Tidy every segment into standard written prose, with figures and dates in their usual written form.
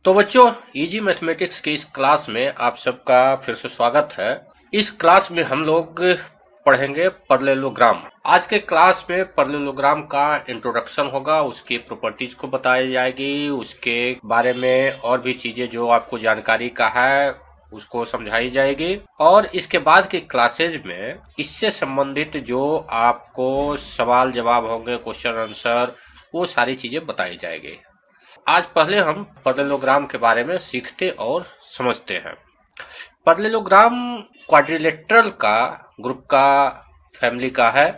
तो बच्चों, easy mathematics की इस क्लास में आप सबका फिर से स्वागत है। इस क्लास में हम लोग पढ़ेंगे पैरेललोग्राम। आज के क्लास में पैरेललोग्राम का इंट्रोडक्शन होगा, उसकी प्रॉपर्टीज को बताई जाएगी, उसके बारे में और भी चीजें जो आपको जानकारी का है उसको समझाई जाएगी। और इसके बाद की क्लासेज में इससे संबंधित जो आपको सवाल जवाब होंगे, क्वेश्चन आंसर, वो सारी चीजें बताई जाएगी। आज पहले हम पैरेललोग्राम के बारे में सीखते और समझते हैं। पैरेललोग्राम क्वाड्रिलेटरल का ग्रुप का फैमिली का है।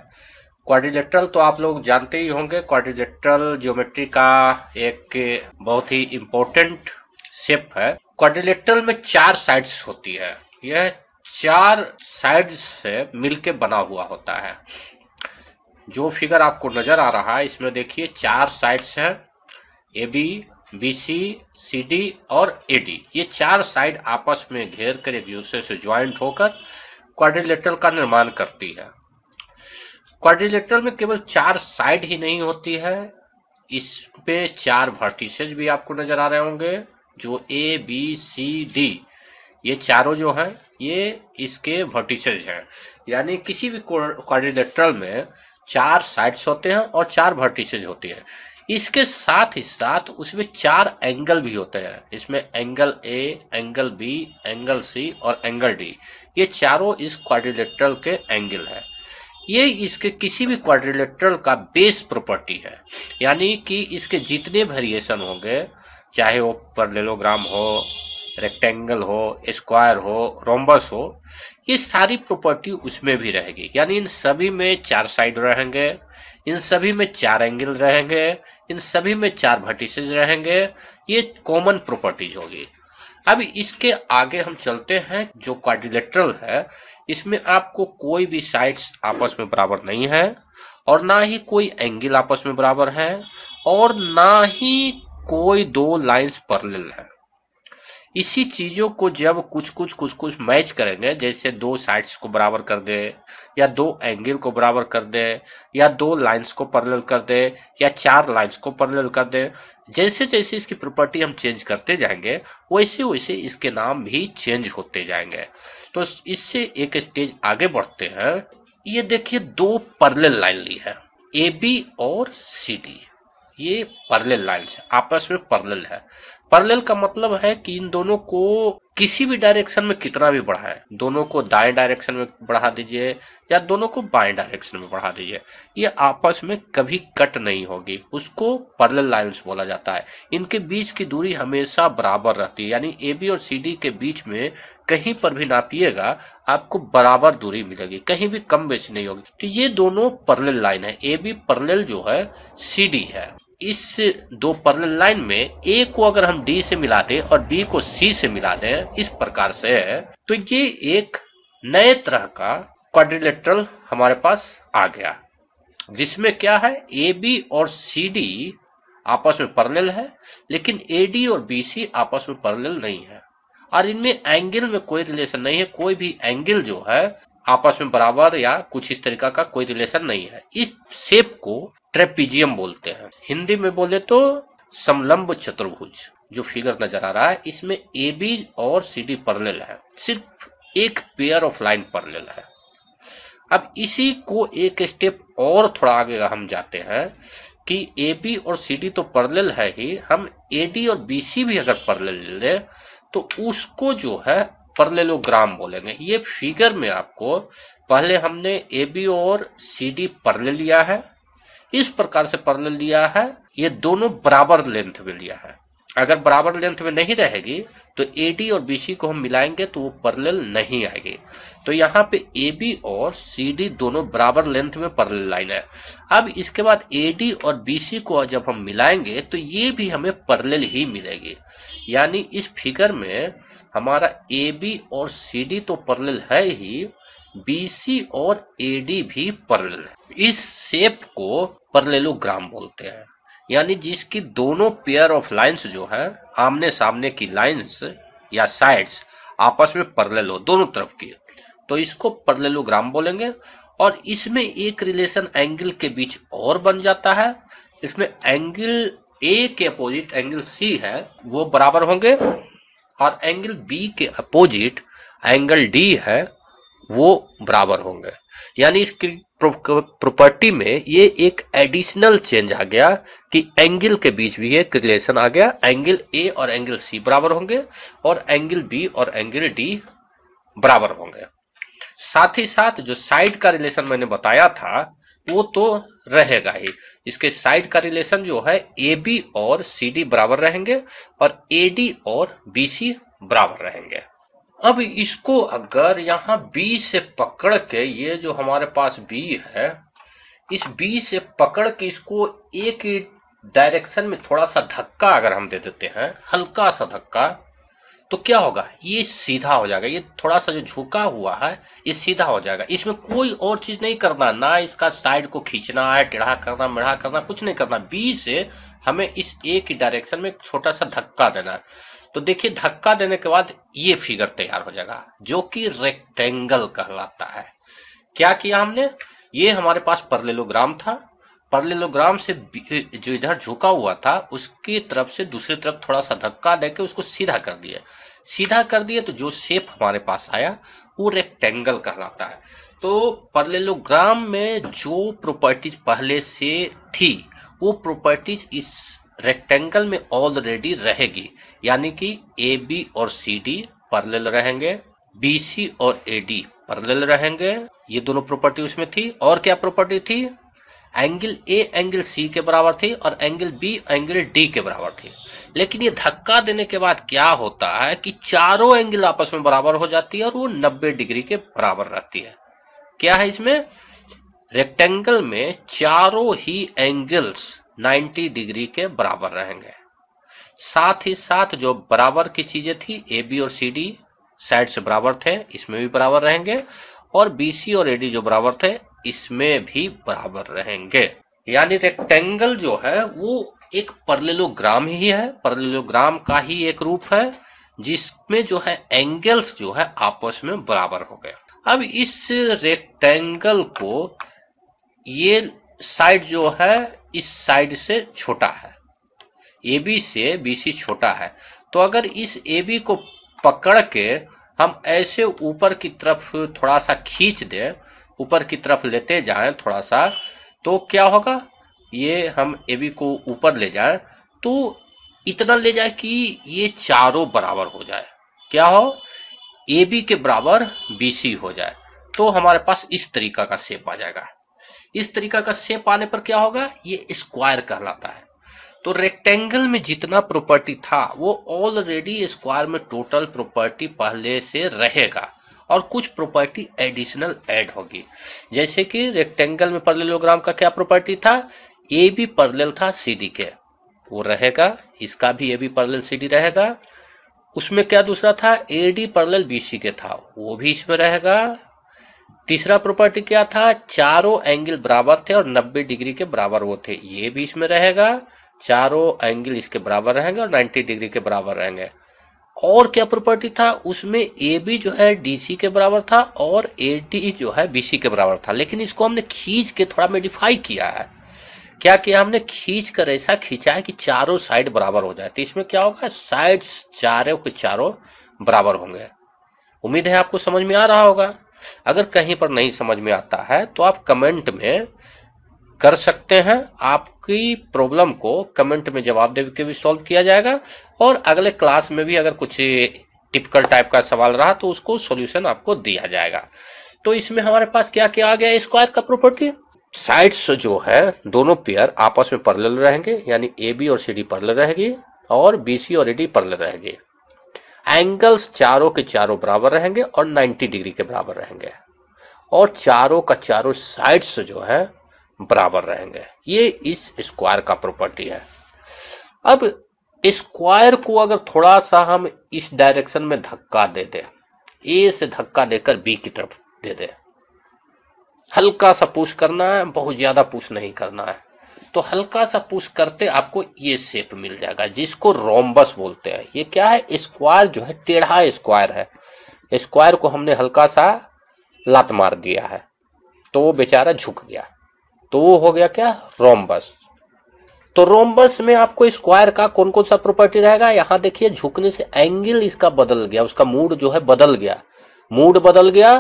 क्वाड्रिलेटरल तो आप लोग जानते ही होंगे, क्वाड्रिलेटरल ज्योमेट्री का एक बहुत ही इम्पोर्टेंट शेप है। क्वाड्रिलेटरल में 4 साइड्स होती है। यह 4 साइड्स से मिलके बना हुआ होता है। जो फिगर आपको नजर आ रहा है इसमें देखिए 4 साइड्स हैं, AB, BC, CD और AD। ये 4 साइड आपस में घेर कर एक दूसरे से ज्वाइंट होकर क्वाड्रिलेटरल का निर्माण करती है। क्वाड्रिलेटरल में केवल 4 साइड ही नहीं होती है, इसमें 4 वर्टिसेज भी आपको नजर आ रहे होंगे, जो ABCD ये चारों जो हैं ये इसके वर्टिसेज हैं। यानी किसी भी क्वाड्रिलेटरल में 4 साइड्स होते हैं और 4 वर्टिसेज होती है। इसके साथ ही साथ उसमें 4 एंगल भी होते हैं। इसमें angle A, angle B, angle C और एंगल D, ये चारों इस क्वाड्रिलेटरल के एंगल है। ये इसके किसी भी क्वाड्रिलेटरल का बेस प्रॉपर्टी है। यानी कि इसके जितने वेरिएशन होंगे, चाहे वो पैरेललोग्राम हो, रेक्टेंगल हो, स्क्वायर हो, रोम्बस हो, ये सारी प्रॉपर्टी उसमें भी रहेगी। यानी इन सभी में 4 साइड रहेंगे, इन सभी में 4 एंगल रहेंगे, इन सभी में 4 वर्टिसेज रहेंगे। ये कॉमन प्रॉपर्टीज होगी। अब इसके आगे हम चलते हैं। जो क्वाड्रिलेटरल है इसमें आपको कोई भी साइड्स आपस में बराबर नहीं है, और ना ही कोई एंगल आपस में बराबर है, और ना ही कोई 2 लाइंस पैरेलल है। इसी चीजों को जब कुछ मैच करेंगे, जैसे 2 साइड्स को बराबर कर दे, या 2 एंगल को बराबर कर दे, या 2 लाइंस को पैरेलल कर दे, या 4 लाइंस को पैरेलल कर दे, जैसे जैसे इसकी प्रॉपर्टी हम चेंज करते जाएंगे वैसे वैसे इसके नाम भी चेंज होते जाएंगे। तो इससे एक स्टेज आगे बढ़ते हैं। ये देखिए 2 पैरेलल लाइन ली है, AB और CD। ये पैरेलल लाइंस है, आपस में पैरेलल है। पैरेलल का मतलब है कि इन दोनों को किसी भी डायरेक्शन में कितना भी बढ़ाएं, दोनों को दाएं डायरेक्शन में बढ़ा दीजिए या दोनों को बाएं डायरेक्शन में बढ़ा दीजिए, ये आपस में कभी कट नहीं होगी। उसको पैरेलल लाइंस बोला जाता है। इनके बीच की दूरी हमेशा बराबर रहती है। यानी AB और CD के बीच में कहीं पर भी नापिएगा आपको बराबर दूरी मिलेगी, कहीं भी कम बेसी नहीं होगी। तो ये दोनों पैरेलल लाइन है। AB पैरेलल जो है CD है। इस 2 पैरेलल लाइन में A को अगर हम D से मिला दें और B को C से मिला दें इस प्रकार से, तो ये एक नए तरह का क्वाड्रिलेटरल हमारे पास आ गया, जिसमें क्या है, AB और CD आपस में पैरेलल है, लेकिन AD और BC आपस में पैरेलल नहीं है, और इनमें एंगल में कोई रिलेशन नहीं है। कोई भी एंगल जो है आपस में बराबर या कुछ इस तरीका का कोई रिलेशन नहीं है। इस शेप को ट्रेपीजियम बोलते हैं। हिंदी में बोले तो समलंब चतुर्भुज। जो फिगर नजर आ रहा है इसमें AB और CD पैरेलल है, सिर्फ एक पेयर ऑफ लाइन पैरेलल है। अब इसी को एक स्टेप और थोड़ा आगे हम जाते हैं कि AB और CD तो पैरेलल है ही, हम AD और BC भी अगर पैरेलल ले तो उसको जो है पैरेललोग्राम बोलेंगे। ये फिगर में आपको पहले हमने AB और CD पैरेलल लिया है, इस प्रकार से पैरेलल लिया है। ये दोनों बराबर लेंथ में लिया है। अगर बराबर लेंथ में नहीं रहेगी तो AD और BC को हम मिलाएंगे तो वो पैरेलल नहीं आएगी। तो यहाँ पे AB और CD दोनों बराबर लेंथ में पैरेलल लाइन है। अब इसके बाद AD और BC को जब हम मिलाएंगे तो ये भी हमें पैरेलल ही मिलेगी। यानी इस फिगर में हमारा AB और CD तो पैरेलल है ही, BC और AD भी पैरेलल है। इस शेप को पैरेललोग्राम बोलते हैं। यानी जिसकी दोनों पेयर ऑफ लाइंस जो है, आमने सामने की लाइंस या साइड्स आपस में पैरेलल हो दोनों तरफ की, तो इसको पैरेललोग्राम बोलेंगे। और इसमें एक रिलेशन एंगल के बीच और बन जाता है। इसमें एंगल ए के अपोजिट एंगल सी है वो बराबर होंगे, और एंगल बी के अपोजिट एंगल डी है वो बराबर होंगे। यानी इसकी प्रॉपर्टी में ये एक एडिशनल चेंज आ गया कि एंगल के बीच भी एक रिलेशन आ गया, एंगल ए और एंगल सी बराबर होंगे और एंगल बी और एंगल डी बराबर होंगे। साथ ही साथ जो साइड का रिलेशन मैंने बताया था वो तो रहेगा ही। इसके साइड का रिलेशन जो है ए बी और सी डी बराबर रहेंगे और ए डी और बी सी बराबर रहेंगे। अब इसको अगर यहाँ बी से पकड़ के, ये जो हमारे पास बी है, इस बी से पकड़ के इसको एक डायरेक्शन में थोड़ा सा धक्का अगर हम दे देते हैं, हल्का सा धक्का, तो क्या होगा, ये सीधा हो जाएगा। ये थोड़ा सा जो झुका हुआ है ये सीधा हो जाएगा। इसमें कोई और चीज नहीं करना, ना इसका साइड को खींचना है, टेढ़ा करना, मेढ़ा करना, कुछ नहीं करना। बी से हमें इस ए की डायरेक्शन में छोटा सा धक्का देना है। तो देखिए धक्का देने के बाद ये फिगर तैयार हो जाएगा जो कि रेक्टेंगल कहलाता है। क्या किया हमने, ये हमारे पास पैरेललोग्राम था, पैरेललोग्राम से जो इधर झुका हुआ था उसकी तरफ से दूसरी तरफ थोड़ा सा धक्का देके उसको सीधा कर दिया। सीधा कर दिए तो जो शेप हमारे पास आया वो रेक्टेंगल कहलाता है। तो पैरेललोग्राम में जो प्रॉपर्टीज पहले से थी वो प्रॉपर्टीज इस रेक्टेंगल में ऑलरेडी रहेगी। यानी कि ए बी और सी डी पैरेलल रहेंगे, बी सी और ए डी पैरेलल रहेंगे, ये दोनों प्रॉपर्टी उसमें थी। और क्या प्रॉपर्टी थी, एंगल ए एंगल सी के बराबर थी और एंगल बी एंगल डी के बराबर थी। लेकिन ये धक्का देने के बाद क्या होता है कि चारों एंगल आपस में बराबर हो जाती है और वो 90 डिग्री के बराबर रहती है। क्या है इसमें, रेक्टेंगल में चारों ही एंगल्स 90 डिग्री के बराबर रहेंगे। साथ ही साथ जो बराबर की चीजें थी, ए बी और सी डी साइड से बराबर थे, इसमें भी बराबर रहेंगे, और बी सी और ए डी जो बराबर थे इसमें भी बराबर रहेंगे। यानी रेक्टेंगल जो है वो एक पैरेललोग्राम ही है, पैरेललोग्राम का ही एक रूप है जिसमें जो है एंगल्स जो है आपस में बराबर हो गए। अब इस रेक्टेंगल को ये साइड जो है इस साइड से छोटा है, ए बी से बी सी छोटा है, तो अगर इस ए बी को पकड़ के हम ऐसे ऊपर की तरफ थोड़ा सा खींच दें, ऊपर की तरफ लेते जाएं थोड़ा सा, तो क्या होगा, ये हम ए बी को ऊपर ले जाएं तो इतना ले जाए कि ये चारों बराबर हो जाए। क्या हो, ए बी के बराबर बी सी हो जाए, तो हमारे पास इस तरीका का शेप आ जाएगा। इस तरीका का शेप आने पर क्या होगा, ये स्क्वायर कहलाता है। तो रेक्टेंगल में जितना प्रॉपर्टी था वो ऑलरेडी स्क्वायर में टोटल प्रॉपर्टी पहले से रहेगा और कुछ प्रॉपर्टी एडिशनल ऐड होगी। जैसे कि रेक्टेंगल में पैरेललोग्राम का क्या प्रॉपर्टी था, ए बी पैरेलल था सी डी के, वो रहेगा, इसका भी A B parallel C D रहेगा। उसमें क्या दूसरा था, A D parallel B C के था, वो भी इसमें रहेगा। तीसरा प्रॉपर्टी क्या था, चारों एंगल बराबर थे और 90 डिग्री के बराबर वो थे, ये भी इसमें रहेगा। चारों एंगल इसके बराबर रहेंगे और 90 डिग्री के बराबर रहेंगे। और क्या प्रॉपर्टी था, उसमें ए बी जो है डी सी के बराबर था और ए डी जो है बी सी के बराबर था, लेकिन इसको हमने खींच के थोड़ा मॉडिफाई किया है। क्या किया हमने, खींच कर ऐसा खींचा है कि चारों साइड बराबर हो जाए। तो इसमें क्या होगा, साइड चारों के चारों बराबर होंगे। उम्मीद है आपको समझ में आ रहा होगा। अगर कहीं पर नहीं समझ में आता है तो आप कमेंट में कर सकते हैं, आपकी प्रॉब्लम को कमेंट में जवाब दे के भी सॉल्व किया जाएगा। और अगले क्लास में भी अगर कुछ टिपिकल टाइप का सवाल रहा तो उसको सॉल्यूशन आपको दिया जाएगा। तो इसमें हमारे पास क्या क्या आ गया, स्क्वायर का प्रॉपर्टी, साइड्स जो है दोनों पेयर आपस में पैरेलल रहेंगे, यानी ए बी और सी डी पैरेलल रहेगी और बी सी और ए डी पैरेलल रहेगी। एंगल्स चारों के चारों बराबर रहेंगे और 90 डिग्री के बराबर रहेंगे, और चारों का चारों साइड्स जो है बराबर रहेंगे। ये इस स्क्वायर का प्रॉपर्टी है। अब स्क्वायर को अगर थोड़ा सा हम इस डायरेक्शन में धक्का दे दें, ए से धक्का देकर बी की तरफ दे दें, हल्का सा पुश करना है, बहुत ज्यादा पुश नहीं करना है, तो हल्का सा पुश करते आपको ये शेप मिल जाएगा जिसको रोम्बस बोलते हैं। ये क्या है, स्क्वायर जो है टेढ़ा स्क्वायर है। स्क्वायर को हमने हल्का सा लात मार दिया है तो वो बेचारा झुक गया, तो वो हो गया क्या, रोम्बस। तो रोम्बस में आपको स्क्वायर का कौन कौन सा प्रॉपर्टी रहेगा, यहाँ देखिए झुकने से एंगल इसका बदल गया, उसका मूड जो है बदल गया, मूड बदल गया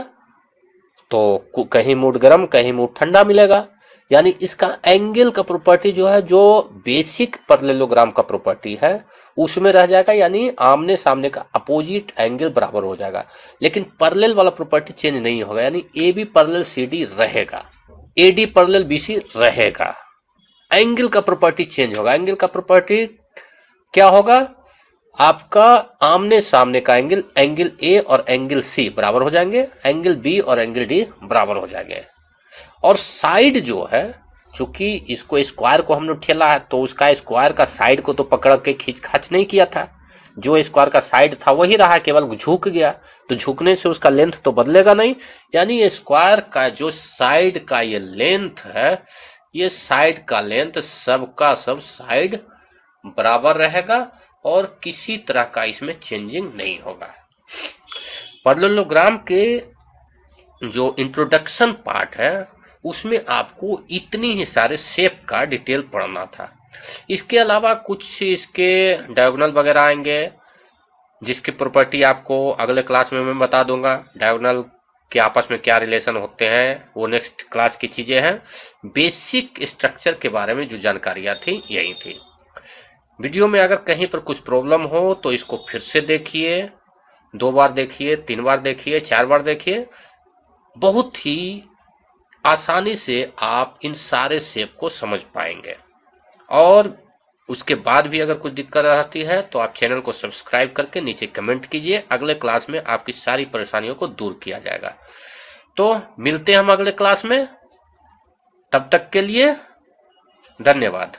तो कहीं मूड गर्म कहीं मूड ठंडा मिलेगा। यानी इसका एंगल का प्रॉपर्टी जो है, जो बेसिक पैरेललोग्राम का प्रॉपर्टी है उसमें रह जाएगा, यानी आमने सामने का अपोजिट एंगल बराबर हो जाएगा। लेकिन पैरेलल वाला प्रॉपर्टी चेंज नहीं होगा, यानी A B parallel C D रहेगा, A D parallel B C रहेगा। एंगल का प्रॉपर्टी चेंज होगा। एंगल का प्रॉपर्टी क्या होगा, आपका आमने सामने का एंगल, एंगल ए और एंगल सी बराबर हो जाएंगे, एंगल बी और एंगल डी बराबर हो जाएंगे। और साइड जो है, चूंकि इसको स्क्वायर को हमने ठेला है तो उसका स्क्वायर का साइड को तो पकड़ के खींच खाच नहीं किया था, जो स्क्वायर का साइड था वही रहा, केवल झुक गया, तो झुकने से उसका लेंथ तो बदलेगा नहीं। यानी स्क्वायर का जो साइड का ये लेंथ है, ये साइड का लेंथ सबका सब साइड बराबर रहेगा और किसी तरह का इसमें चेंजिंग नहीं होगा। पैरेललोग्राम के जो इंट्रोडक्शन पार्ट है उसमें आपको इतनी ही सारे शेप का डिटेल पढ़ना था। इसके अलावा कुछ इसके डायगोनल वगैरह आएंगे, जिसकी प्रॉपर्टी आपको अगले क्लास में मैं बता दूंगा। डायगोनल के आपस में क्या रिलेशन होते हैं वो नेक्स्ट क्लास की चीज़ें हैं। बेसिक स्ट्रक्चर के बारे में जो जानकारियाँ थी यही थी। वीडियो में अगर कहीं पर कुछ प्रॉब्लम हो तो इसको फिर से देखिए, 2 बार देखिए, 3 बार देखिए, 4 बार देखिए। बहुत ही आसानी से आप इन सारे शेप को समझ पाएंगे। और उसके बाद भी अगर कुछ दिक्कत रहती है तो आप चैनल को सब्सक्राइब करके नीचे कमेंट कीजिए, अगले क्लास में आपकी सारी परेशानियों को दूर किया जाएगा। तो मिलते हैं हम अगले क्लास में, तब तक के लिए धन्यवाद।